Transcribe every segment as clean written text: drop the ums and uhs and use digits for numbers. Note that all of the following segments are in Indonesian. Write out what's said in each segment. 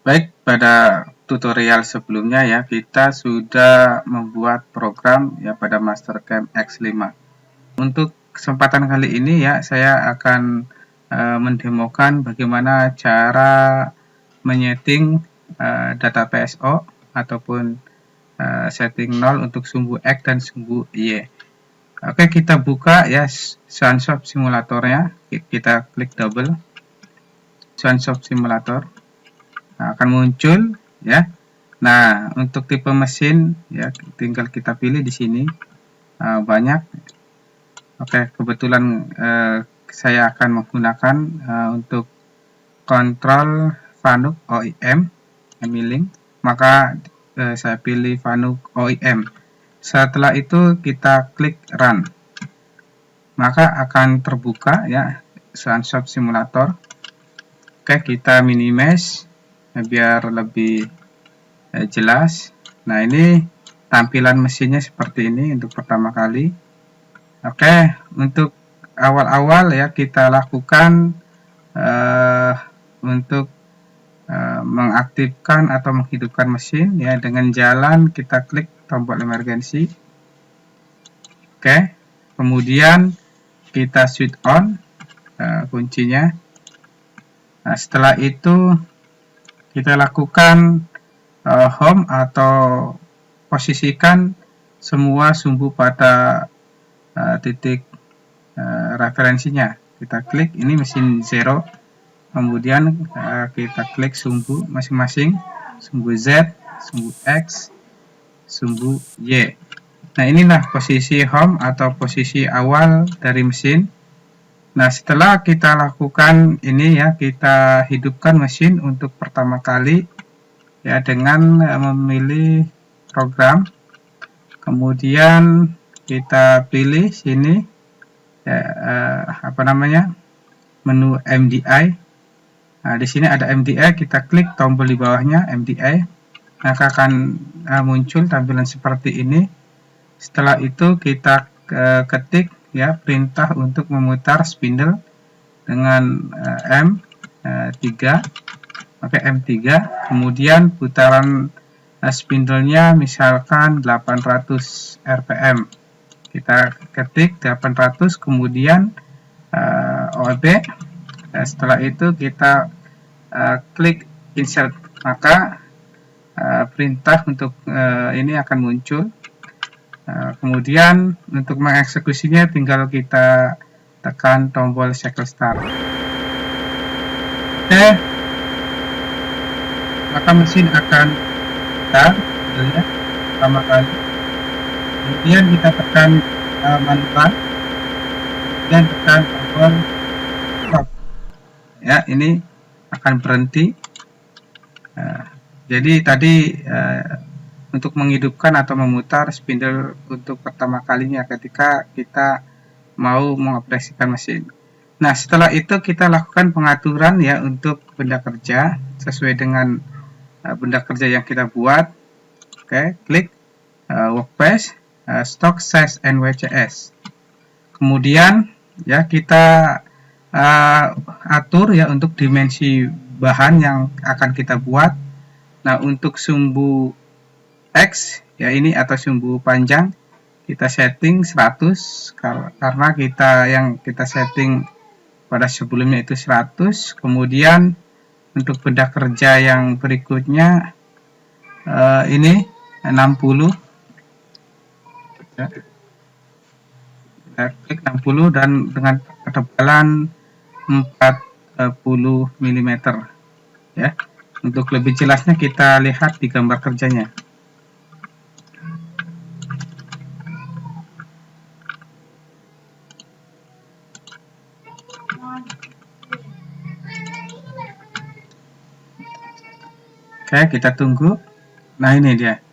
Baik, pada tutorial sebelumnya ya kita sudah membuat program ya pada Mastercam X5. Untuk kesempatan kali ini ya saya akan mendemokan bagaimana cara menyeting data PSO ataupun setting 0 untuk sumbu X dan sumbu Y. Oke, kita buka ya Sunshop simulatornya, kita klik double Sunshop simulator. Nah, akan muncul ya. Nah, untuk tipe mesin ya tinggal kita pilih di sini. Banyak. Oke, kebetulan saya akan menggunakan untuk kontrol Fanuc OEM milling, maka saya pilih Fanuc OEM. Setelah itu kita klik run, maka akan terbuka ya Sunshop simulator. Oke, kita minimize biar lebih jelas. Nah, ini tampilan mesinnya seperti ini untuk pertama kali. Oke, untuk awal-awal ya kita lakukan untuk mengaktifkan atau menghidupkan mesin ya dengan jalan kita klik tombol emergency. Oke, kemudian kita switch on kuncinya. Nah, setelah itu kita lakukan home atau posisikan semua sumbu pada titik referensinya. Kita klik ini mesin 0, kemudian kita klik sumbu masing-masing, sumbu Z, sumbu X, sumbu Y. Nah, inilah posisi home atau posisi awal dari mesin. Nah, setelah kita lakukan ini ya, kita hidupkan mesin untuk pertama kali ya dengan memilih program. Kemudian kita pilih sini ya, menu MDI. Nah, di sini ada MDI, kita klik tombol di bawahnya MDI, maka akan muncul tampilan seperti ini. Setelah itu kita ketik ya perintah untuk memutar spindle dengan M3, pakai M3, kemudian putaran spindlenya misalkan 800 rpm. Kita ketik 800, kemudian OB. Setelah itu kita klik insert, maka perintah untuk ini akan muncul. Kemudian untuk mengeksekusinya tinggal kita tekan tombol cycle start. Oke, maka mesin akan start ya, pertama kali. Kemudian kita tekan manual, dan tekan tombol stop. Ya, ini akan berhenti. Jadi tadi untuk menghidupkan atau memutar spindle untuk pertama kalinya ketika kita mau mengoperasikan mesin. Nah, setelah itu kita lakukan pengaturan ya untuk benda kerja sesuai dengan benda kerja yang kita buat. Oke, klik workbench, stock size NWCS. Kemudian ya kita atur ya untuk dimensi bahan yang akan kita buat. Nah, untuk sumbu X ya ini atau sumbu panjang kita setting 100 karena yang kita setting pada sebelumnya itu 100. Kemudian untuk benda kerja yang berikutnya ini 60 ya. Kita klik 60 dan dengan ketebalan 40 mm ya. Untuk lebih jelasnya kita lihat di gambar kerjanya. Oke, kita tunggu. Nah, ini dia.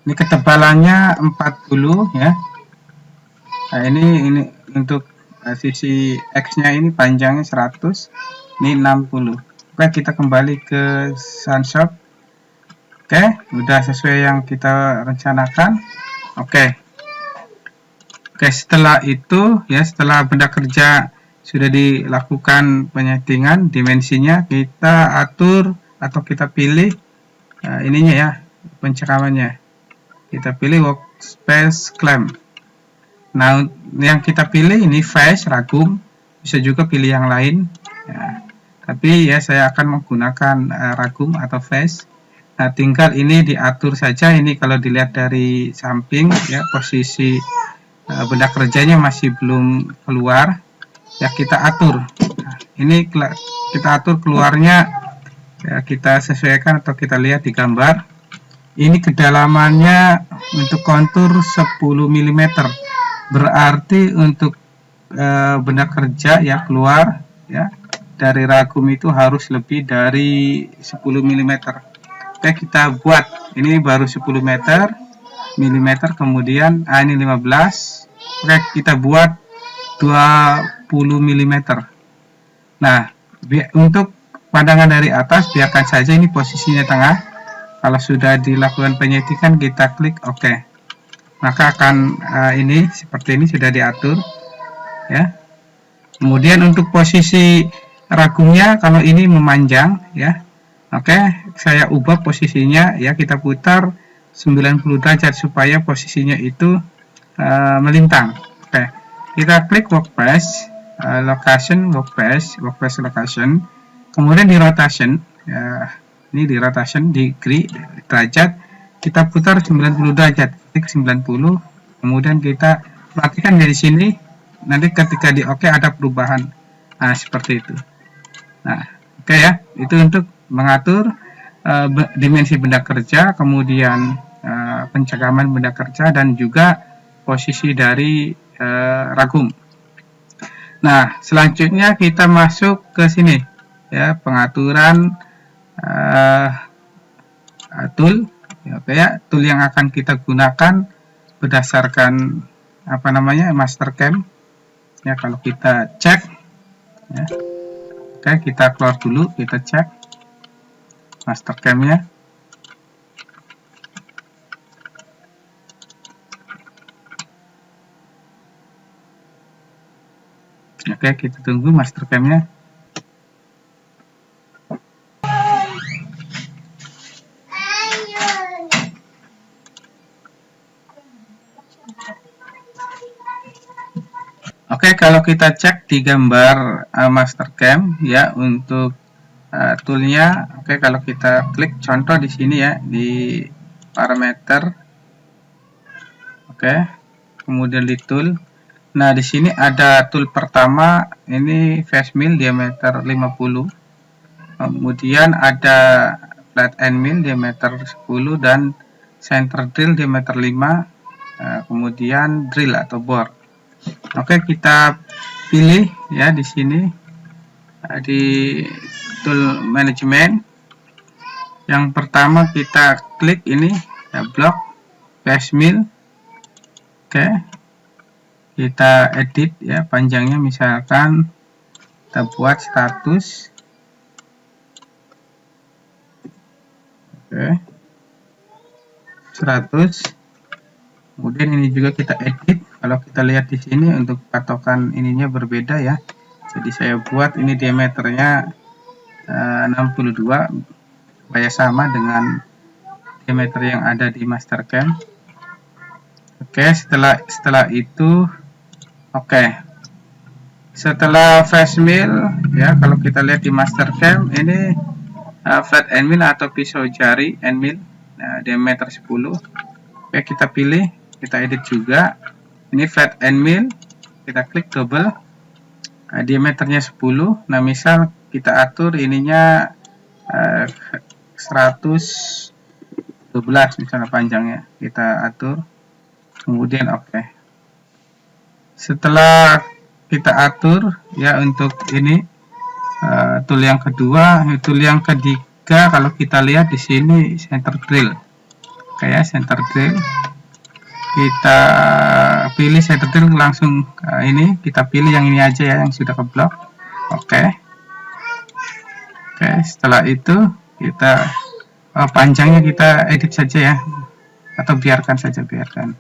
Ini ketebalannya 40 ya. Nah, ini untuk sisi X-nya ini panjangnya 100, ini 60. Oke, kita kembali ke Sunshop. Oke, udah sesuai yang kita rencanakan. Oke, setelah itu ya, setelah benda kerja sudah dilakukan penyetingan dimensinya, kita atur atau kita pilih ininya ya, pencekamannya. Kita pilih workspace clamp. Nah, yang kita pilih ini face ragum, bisa juga pilih yang lain ya. Tapi ya saya akan menggunakan ragum atau face. Nah, tinggal ini diatur saja. Ini kalau dilihat dari samping ya, posisi benda kerjanya masih belum keluar ya, kita atur. Nah, ini kita atur keluarnya ya, kita sesuaikan atau kita lihat di gambar. Ini kedalamannya untuk kontur 10 mm. Berarti untuk benda kerja ya keluar ya dari ragum itu harus lebih dari 10 mm. Oke, kita buat ini baru 10 mm, kemudian ini 15. Oke, kita buat 20 mm. Nah, untuk pandangan dari atas biarkan saja ini posisinya tengah. Kalau sudah dilakukan penyetikan kita klik OK. Maka akan ini seperti ini sudah diatur ya. Kemudian untuk posisi ragumnya kalau ini memanjang ya, oke, saya ubah posisinya ya, kita putar 90 derajat supaya posisinya itu melintang. Oke, kita klik workspace location, workspace location, kemudian di rotation ya, ini di rotation degree derajat, kita putar 90 derajat, klik 90, kemudian kita perhatikan dari sini, nanti ketika di OK ada perubahan. Nah, seperti itu. Nah, oke ya, itu untuk mengatur dimensi benda kerja, kemudian pencekaman benda kerja, dan juga posisi dari ragum. Nah, selanjutnya kita masuk ke sini ya, pengaturan tool. Oke ya, tool yang akan kita gunakan berdasarkan apa namanya, Mastercam ya. Kalau kita cek ya, oke, kita keluar dulu, kita cek Mastercam-nya. Oke, kita tunggu Mastercam-nya. Oke, kalau kita cek di gambar Mastercam ya, untuk toolnya, oke, kalau kita klik contoh di sini ya, di parameter, oke, kemudian di tool. Nah, di sini ada tool pertama, ini face mill diameter 50, kemudian ada flat end mill diameter 10 dan center drill diameter 5, kemudian drill atau bore. Oke, kita pilih ya di sini di tool management. Yang pertama kita klik ini ya, block face mill. Oke, kita edit ya, panjangnya misalkan kita buat 100. Oke, 100. Kemudian ini juga kita edit. Kalau kita lihat di sini untuk patokan ininya berbeda ya. Jadi saya buat ini diameternya 62 supaya sama dengan diameter yang ada di Mastercam. Oke, setelah itu oke. Setelah face mill ya, kalau kita lihat di Mastercam ini flat end mill atau pisau jari end mill diameter 10. Oke, kita pilih, kita edit juga. Ini flat end mill, kita klik double, diameternya 10. Nah, misal kita atur ininya 112 misalnya panjangnya, kita atur, kemudian oke. Setelah kita atur ya untuk ini tool yang kedua, tool yang ketiga, kalau kita lihat di sini center drill, kayak center drill. Kita pilih center drill langsung, ini kita pilih yang ini aja ya, yang sudah ke blok. Oke, setelah itu kita panjangnya kita edit saja ya, atau biarkan saja, biarkan.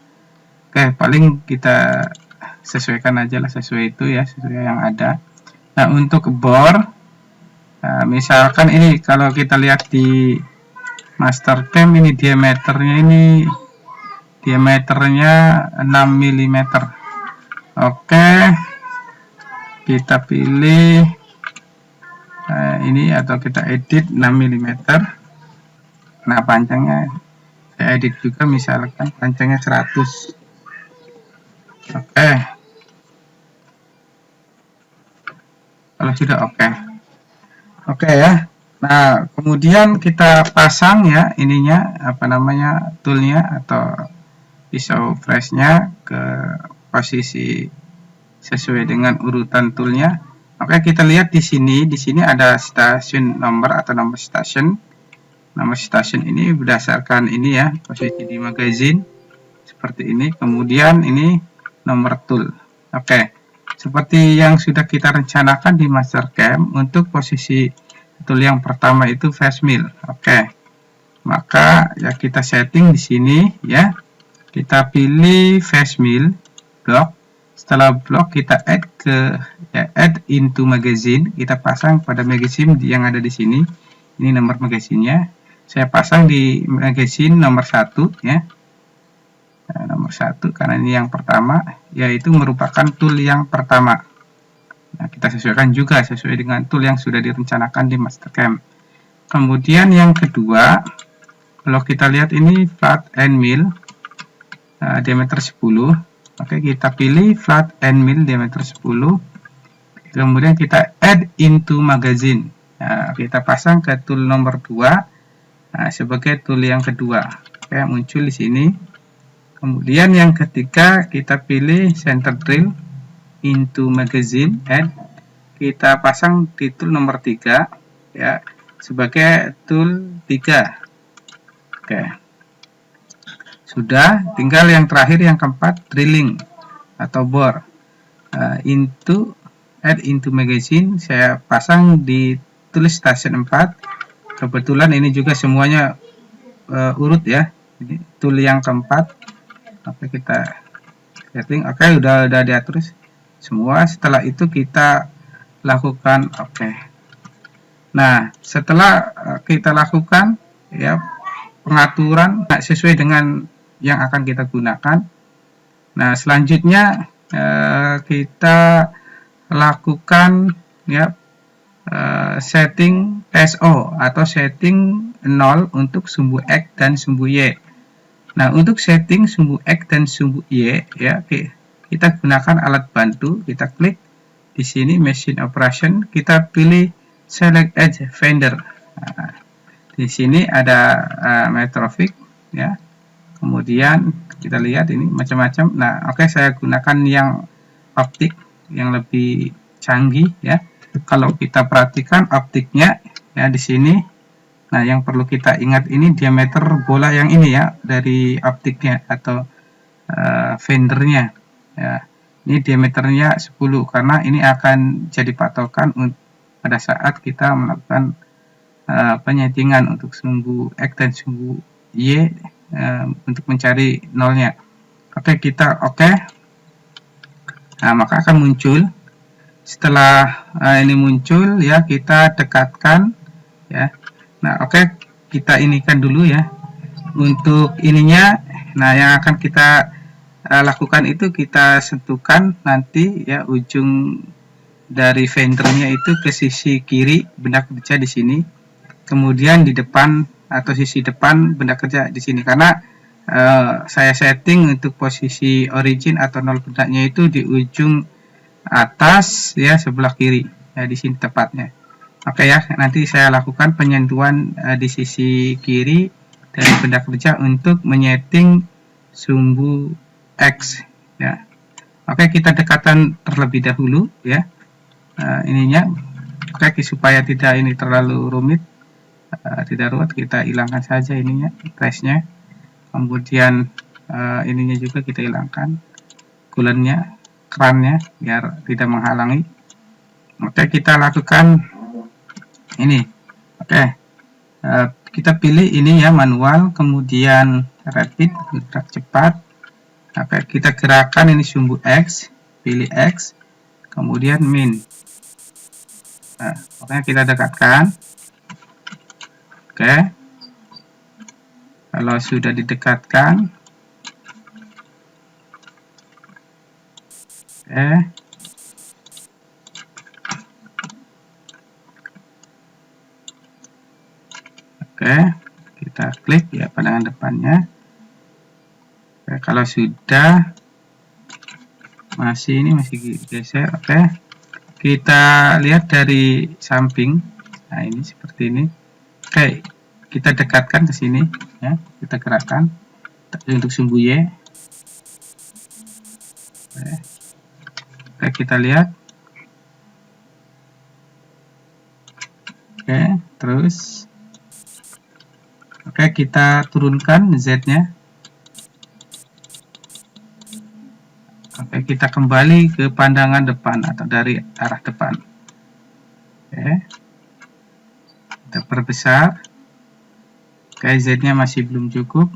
Oke, paling kita sesuaikan aja lah, sesuai itu ya, sesuai yang ada. Nah, untuk bore Misalkan ini kalau kita lihat di Mastercam, ini diameternya 6 mm. Oke, kita pilih ini atau kita edit 6 mm. Nah, panjangnya saya edit juga, misalkan panjangnya 100. Oke, kalau sudah oke ya. Nah, kemudian kita pasang ya ininya, apa namanya, toolnya atau pisau flashnya ke posisi sesuai dengan urutan toolnya. Oke, kita lihat di sini ada stasiun nomor atau nomor stasiun. Nomor stasiun ini berdasarkan ini ya, posisi di magazine seperti ini. Kemudian ini nomor tool. Oke, seperti yang sudah kita rencanakan di Mastercam, untuk posisi tool yang pertama itu flash mill. Oke, maka ya kita setting di sini ya. Kita pilih flash mill block. Setelah block kita add into magazine. Kita pasang pada magazine yang ada di sini. Ini nomor magazinenya. Saya pasang di magazine nomor 1 ya. Nah, nomor 1 karena ini yang pertama, yaitu merupakan tool yang pertama. Nah, kita sesuaikan juga sesuai dengan tool yang sudah direncanakan di Mastercam. Kemudian yang kedua, kalau kita lihat ini flat end mill diameter 10. Oke, kita pilih flat end mill diameter 10. Kemudian kita add into magazine. Nah, kita pasang ke tool nomor 2 sebagai tool yang kedua. Oke, muncul di sini. Kemudian yang ketiga kita pilih center drill into magazine, and kita pasang di tool nomor 3 ya sebagai tool 3. Oke, sudah, tinggal yang terakhir yang keempat, drilling atau bore add into magazine. Saya pasang di tool station 4. Kebetulan ini juga semuanya urut ya. Ini tool yang keempat. Oke, kita setting. Oke, udah diatur semua. Setelah itu kita lakukan oke. Nah, setelah kita lakukan ya pengaturan sesuai dengan yang akan kita gunakan. Nah, selanjutnya kita lakukan ya setting SO atau setting 0 untuk sumbu X dan sumbu Y. Nah, untuk setting sumbu X dan sumbu Y ya, kita gunakan alat bantu. Kita klik di sini machine operation, kita pilih select edge vendor. Nah, di sini ada Metrovic ya. Kemudian kita lihat ini macam-macam. Nah, oke, saya gunakan yang optik yang lebih canggih ya. Kalau kita perhatikan optiknya ya di sini. Nah, yang perlu kita ingat ini diameter bola yang ini ya dari optiknya atau vendornya ya. Ini diameternya 10 karena ini akan jadi patokan pada saat kita melakukan penyetingan untuk sumbu X dan sumbu Y untuk mencari nolnya. Oke, kita oke. Nah, maka akan muncul. Setelah ini muncul ya, kita dekatkan ya. Nah, oke, kita inikan dulu ya untuk ininya. Nah, yang akan kita lakukan itu kita sentuhkan nanti ya ujung dari venternya itu ke sisi kiri benda kerja di sini. Kemudian di depan atau sisi depan benda kerja di sini, karena saya setting untuk posisi origin atau nol bendanya itu di ujung atas ya sebelah kiri ya, di sini tepatnya. Oke ya, nanti saya lakukan penyentuhan di sisi kiri dari benda kerja untuk menyeting sumbu X ya. Oke, kita dekatkan terlebih dahulu ya ininya. Oke, supaya tidak ini terlalu rumit, tidak ruwet, kita hilangkan saja ininya flashnya. Kemudian ininya juga kita hilangkan, coolant-nya, kerannya, biar tidak menghalangi. Oke, kita lakukan ini. Oke, kita pilih ini ya manual, kemudian rapid, gerak cepat. Oke, kita gerakkan ini sumbu X, pilih X, kemudian min. Nah, pokoknya kita dekatkan. Oke, kalau sudah didekatkan, oke, oke, kita klik ya pandangan depannya. Oke, kalau sudah masih geser, oke, kita lihat dari samping. Nah, ini seperti ini. Oke, kita dekatkan ke sini ya, kita gerakkan untuk sumbu Y. Oke, kita lihat. Oke, terus oke, kita turunkan Z-nya. Oke, kita kembali ke pandangan depan atau dari arah depan. Oke, kita perbesar. Oke, Z-nya masih belum cukup.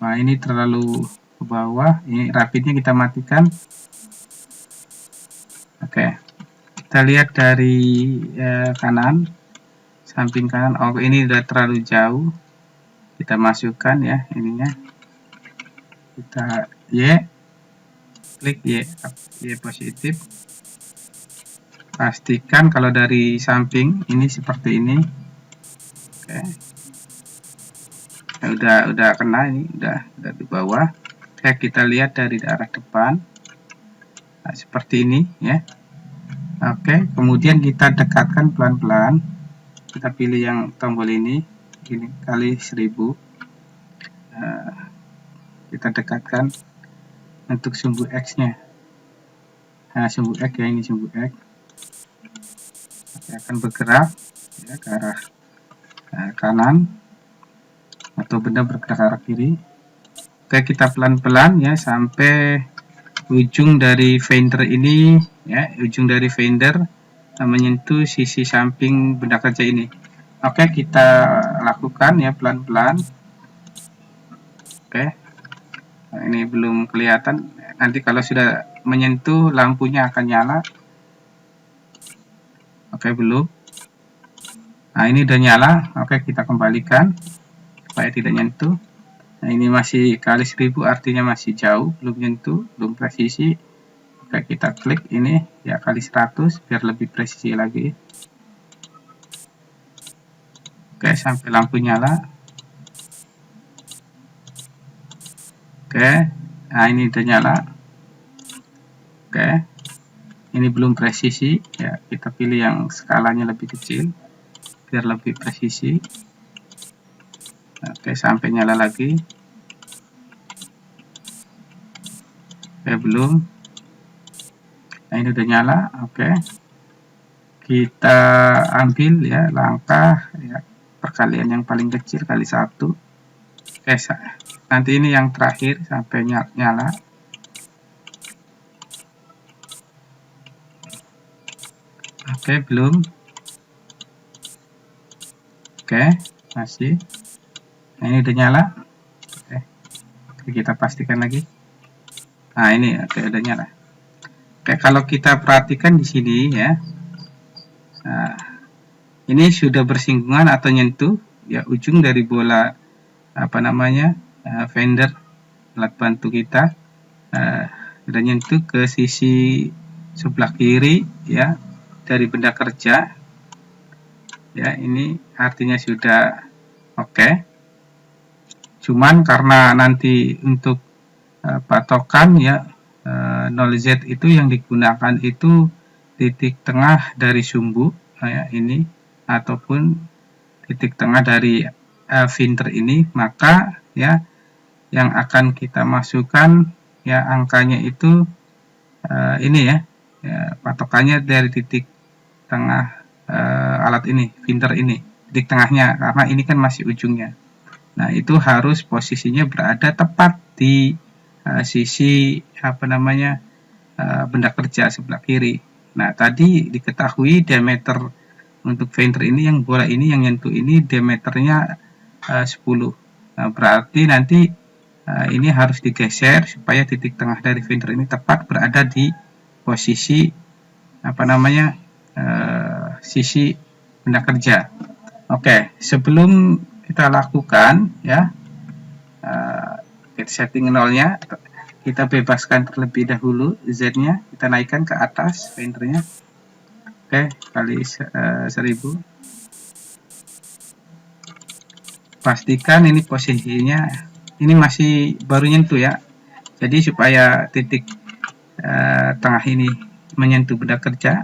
Nah, ini terlalu ke bawah. Ini rapidnya kita matikan. Oke, kita lihat dari kanan, samping kanan. Oh, ini udah terlalu jauh. Kita masukkan ya ininya. Kita Y, klik Y positif. Pastikan kalau dari samping ini seperti ini. Oke, udah kena, ini udah di bawah. Oke, kita lihat dari arah depan. Nah, seperti ini ya. Oke, kemudian kita dekatkan pelan-pelan. Kita pilih yang tombol ini kali 1000. Kita dekatkan untuk sumbu X-nya. Nah, sumbu X ya, ini sumbu X. Oke, akan bergerak ya ke arah kanan atau benda bergerak ke arah kiri. Oke, kita pelan-pelan ya sampai ujung dari fender ini ya, ujung dari fender menyentuh sisi samping benda kerja ini. Oke, kita lakukan ya pelan-pelan. Oke, nah, ini belum kelihatan. Nanti kalau sudah menyentuh lampunya akan nyala. Oke, belum. Nah, ini udah nyala. Oke, kita kembalikan supaya tidak nyentuh. Nah, ini masih kali 1000, artinya masih jauh, belum nyentuh, belum presisi. Oke, kita klik ini ya kali 100 biar lebih presisi lagi. Oke, sampai lampu nyala. Oke, nah ini udah nyala. Oke, ini belum presisi ya, kita pilih yang skalanya lebih kecil biar lebih presisi. Oke, sampai nyala lagi. Oke, belum. Nah, ini udah nyala. Oke, kita ambil ya langkah ya perkalian yang paling kecil kali 1. Oke, nanti ini yang terakhir sampai nyala. Oke, belum. Oke, masih. Nah, ini udah nyala. Oke, kita pastikan lagi. Nah, ini oke udah nyala. Oke, kalau kita perhatikan di sini ya. Nah, ini sudah bersinggungan atau nyentuh ya ujung dari bola fender alat bantu kita sudah nyentuh ke sisi sebelah kiri ya dari benda kerja ya, ini artinya sudah oke. Cuman karena nanti untuk patokan ya 0Z itu yang digunakan itu titik tengah dari sumbu ya ini ataupun titik tengah dari fender ini, maka ya yang akan kita masukkan ya angkanya itu ini ya patokannya dari titik tengah alat ini, fender ini, titik tengahnya, karena ini kan masih ujungnya. Nah, itu harus posisinya berada tepat di sisi benda kerja sebelah kiri. Nah, tadi diketahui diameter untuk fender ini, yang bola ini yang nyentuh ini diameternya 10. Nah, berarti nanti ini harus digeser supaya titik tengah dari fender ini tepat berada di posisi sisi benda kerja. Oke, sebelum kita lakukan ya, kita setting nolnya, kita bebaskan terlebih dahulu Z-nya, kita naikkan ke atas rendernya. Oke, kali 1000. Pastikan ini posisinya, ini masih baru nyentuh ya. Jadi supaya titik tengah ini menyentuh benda kerja,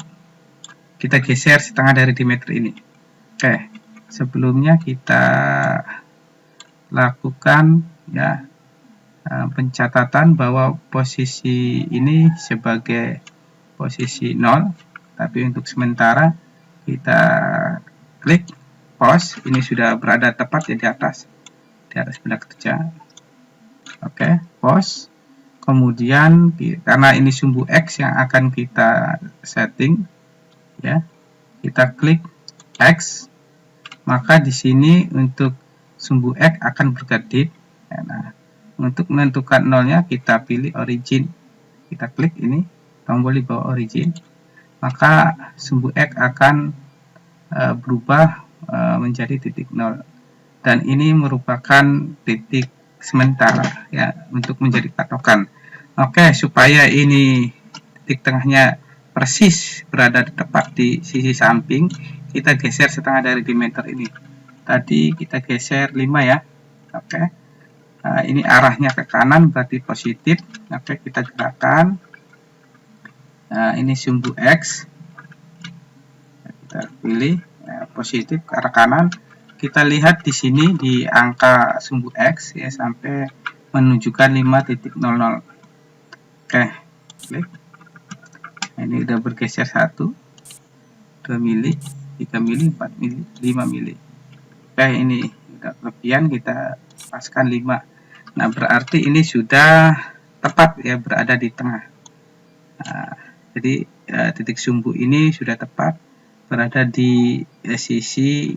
kita geser setengah dari diameter ini. Oke, sebelumnya kita lakukan ya pencatatan bahwa posisi ini sebagai posisi 0, tapi untuk sementara kita klik pause. Ini sudah berada tepat di atas benda kerja. Oke, pause. Kemudian karena ini sumbu X yang akan kita setting ya, kita klik X, maka di sini untuk sumbu X akan berkedip. Nah, untuk menentukan nolnya kita pilih origin, kita klik ini tombol di bawah origin, maka sumbu X akan berubah menjadi titik 0, dan ini merupakan titik sementara ya untuk menjadi patokan. Oke, supaya ini titik tengahnya persis berada tepat di sisi samping, kita geser setengah dari diameter ini. Tadi kita geser 5 ya. Oke. Nah, ini arahnya ke kanan berarti positif. Oke, kita gerakkan. Nah, ini sumbu X. Kita pilih positif ke arah kanan. Kita lihat di sini di angka sumbu X ya sampai menunjukkan 5.00. Oke, klik. Ini udah bergeser 1, 2 mili, 3 mili, 4 mili, 5 mili. Oke, ini udah kelebihan, kita paskan 5. Nah, berarti ini sudah tepat ya berada di tengah. Nah, jadi titik sumbu ini sudah tepat berada di sisi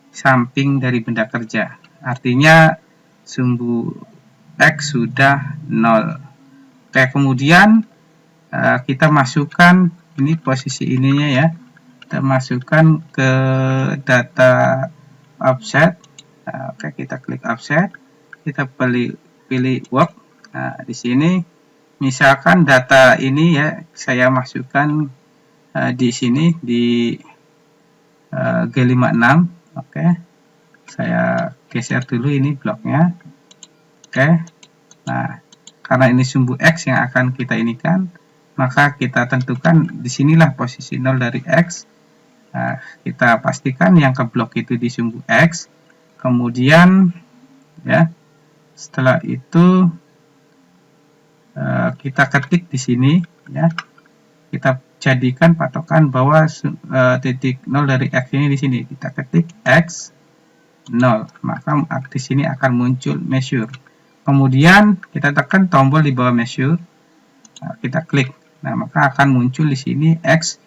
samping dari benda kerja. Artinya sumbu X sudah 0. Oke, kemudian kita masukkan ini posisi ininya ya. Kita masukkan ke data offset. Nah, oke, kita klik offset. Kita pilih work. Nah, di sini misalkan data ini ya saya masukkan di sini di G56. Oke, saya geser dulu ini bloknya. Oke, nah karena ini sumbu X yang akan kita inikan, maka kita tentukan disinilah posisi 0 dari X. Nah, kita pastikan yang ke blok itu di sumbu X. Kemudian ya setelah itu kita ketik di sini ya, kita jadikan patokan bahwa titik 0 dari X ini di sini, kita ketik X 0, maka di sini akan muncul measure. Kemudian kita tekan tombol di bawah measure, kita klik, nah maka akan muncul di sini X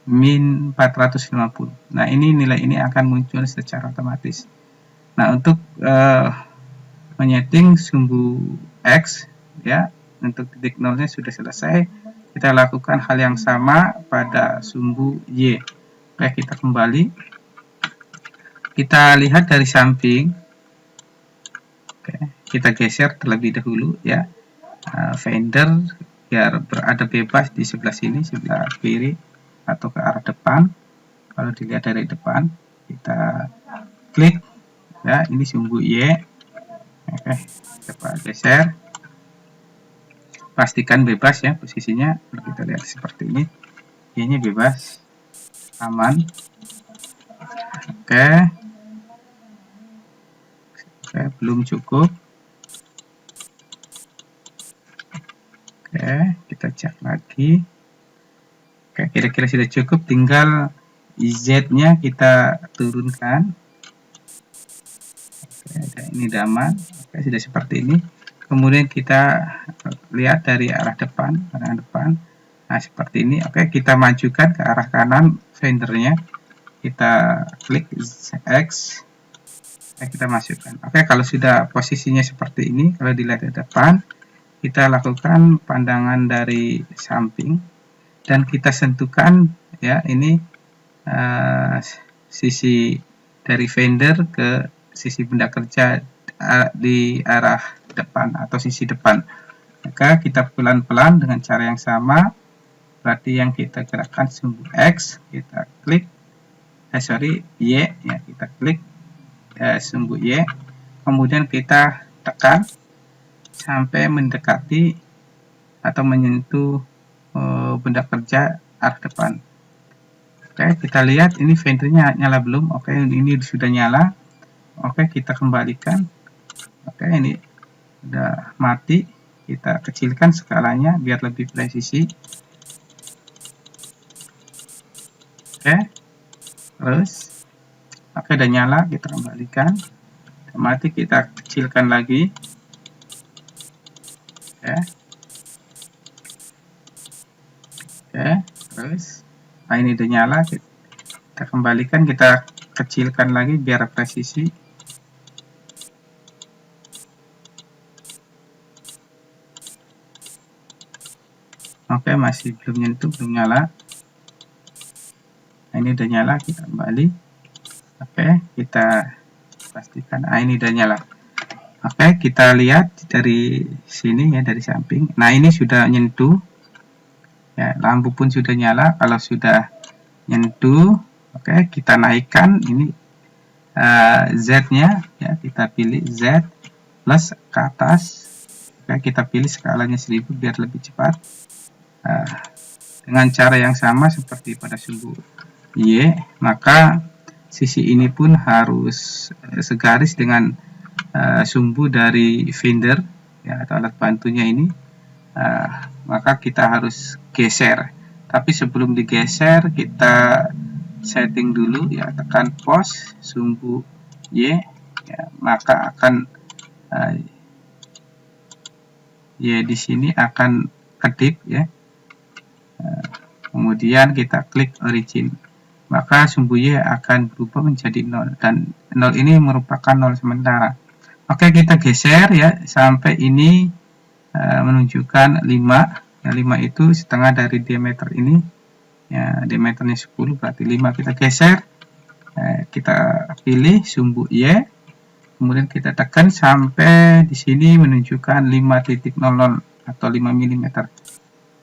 min 450. Nah, ini nilai ini akan muncul secara otomatis. Nah, untuk menyeting sumbu X ya untuk titik nolnya sudah selesai. Kita lakukan hal yang sama pada sumbu Y. Oke, kita kembali. Kita lihat dari samping. Oke, kita geser terlebih dahulu ya. Fender biar berada bebas di sebelah sini, sebelah kiri atau ke arah depan. Kalau dilihat dari depan, kita klik ya, ini sumbu Y. Oke, coba geser. Pastikan bebas ya posisinya. Kalau kita lihat seperti ini, Y-nya bebas, aman. Oke, belum cukup. Oke, kita cek lagi. Oke, kira-kira sudah cukup, tinggal Z-nya kita turunkan. Oke, ini udah aman. Oke, sudah seperti ini. Kemudian kita lihat dari arah depan, nah seperti ini. Oke, kita majukan ke arah kanan fendernya, kita klik X, kita masukkan. Oke, kalau sudah posisinya seperti ini, kalau dilihat dari depan, kita lakukan pandangan dari samping dan kita sentuhkan ya ini sisi dari vendor ke sisi benda kerja di arah depan atau sisi depan. Maka kita pelan-pelan dengan cara yang sama. Berarti yang kita gerakkan sumbu X, kita klik, Y, ya kita klik sumbu Y, kemudian kita tekan sampai mendekati atau menyentuh benda kerja arah depan. Oke, kita lihat ini ventilnya nyala belum. Oke, ini sudah nyala. Oke, kita kembalikan. Oke, ini sudah mati. Kita kecilkan skalanya biar lebih presisi. Oke, terus oke, udah nyala, kita kembalikan. Mati, kita kecilkan lagi. Oke, terus nah ini udah nyala, kita kembalikan, kita kecilkan lagi biar presisi. Oke, masih belum nyentuh, belum nyala. Nah, ini udah nyala, kita kembali. Oke, kita pastikan. Nah, ini udah nyala. Oke, kita lihat dari sini ya, dari samping. Nah, ini sudah nyentuh. Ya, lampu pun sudah nyala. Kalau sudah nyentuh, oke, kita naikkan ini Z-nya, ya, kita pilih Z plus ke atas. Oke, kita pilih skalanya 1000 biar lebih cepat. Dengan cara yang sama seperti pada sumbu Y, maka sisi ini pun harus segaris dengan sumbu dari vendor, ya, atau alat bantunya ini. Maka kita harus geser. Tapi sebelum digeser, kita setting dulu, ya, tekan pos sumbu Y, ya, maka akan Y di sini akan kedip, ya. Kemudian kita klik origin, maka sumbu Y akan berubah menjadi 0, dan 0 ini merupakan 0 sementara. Oke, kita geser ya sampai ini menunjukkan 5. Ya, 5 itu setengah dari diameter ini. Ya, diameternya 10 berarti 5. Kita geser, kita pilih sumbu Y, kemudian kita tekan sampai di sini menunjukkan 5.00 atau 5 mm.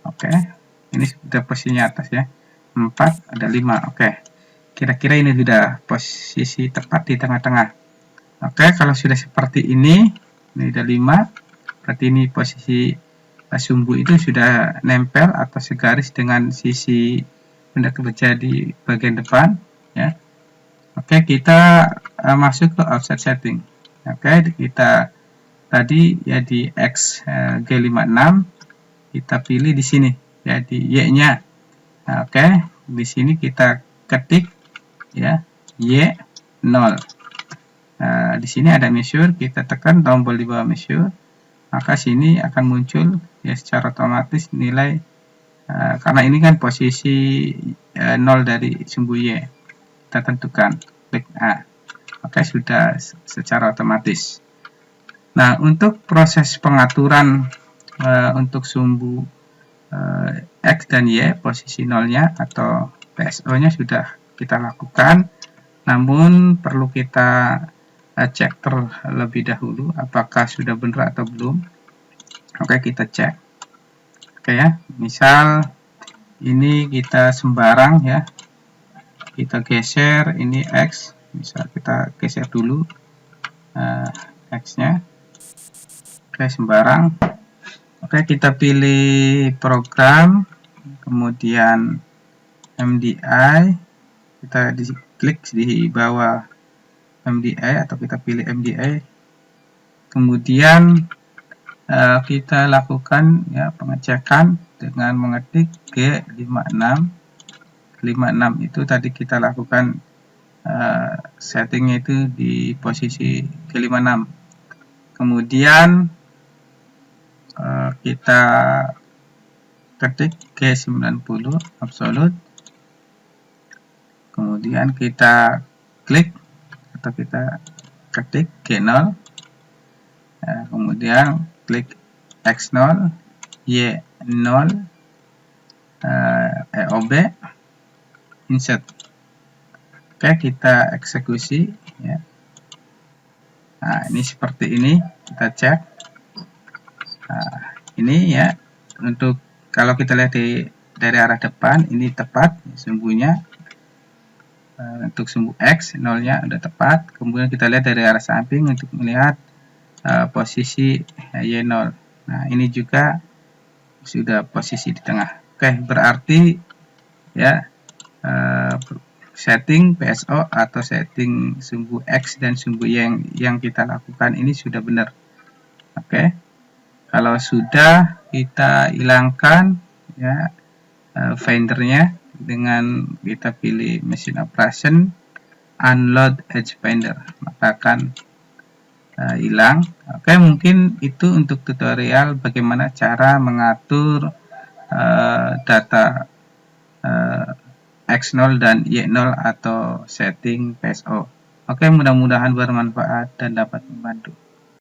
Oke, ini sudah posisinya atas ya. 4 ada 5. Oke, kira-kira ini sudah posisi tepat di tengah-tengah. Oke, kalau sudah seperti ini udah 5, berarti ini posisi sumbu itu sudah nempel atau segaris dengan sisi benda kerja di bagian depan, ya. Oke, kita masuk ke offset setting. Oke, kita tadi ya di X G56, kita pilih di sini ya di Y-nya. Nah, oke, di sini kita ketik ya Y0. Di sini ada measure, kita tekan tombol di bawah measure, maka sini akan muncul ya secara otomatis nilai karena ini kan posisi 0 dari sumbu Y. Kita tentukan, klik A. Oke, sudah secara otomatis. Nah, untuk proses pengaturan untuk sumbu X dan Y, posisi 0-nya atau PSO-nya sudah kita lakukan, namun perlu kita cek terlebih dahulu apakah sudah benar atau belum. Oke, kita cek. Oke ya, misal ini kita sembarang ya, kita geser ini X, misal kita geser dulu X-nya. Oke, sembarang. Oke, kita pilih program, kemudian MDI, kita diklik di bawah MDI atau kita pilih MDI, kemudian kita lakukan ya pengecekan dengan mengetik G56. 56 itu tadi kita lakukan settingnya itu di posisi G56. Kemudian kita ketik G90 absolute, kemudian kita klik atau kita ketik G0, kemudian klik X0, Y0, EOB, insert. Oke, kita eksekusi ya. Nah, ini seperti ini, kita cek. Nah, ini ya, untuk kalau kita lihat dari arah depan, ini tepat sumbunya. Untuk sumbu X, nolnya udah tepat. Kemudian kita lihat dari arah samping untuk melihat posisi Y0. Nah, ini juga sudah posisi di tengah. Oke, berarti ya setting PSO atau setting sumbu X dan sumbu Y yang kita lakukan ini sudah benar. Oke, kalau sudah, kita hilangkan ya Findernya dengan kita pilih Machine Operation, Unload Edge Finder, maka akan hilang. Oke, mungkin itu untuk tutorial bagaimana cara mengatur data X0 dan Y0 atau setting PSO. Oke, mudah-mudahan bermanfaat dan dapat membantu.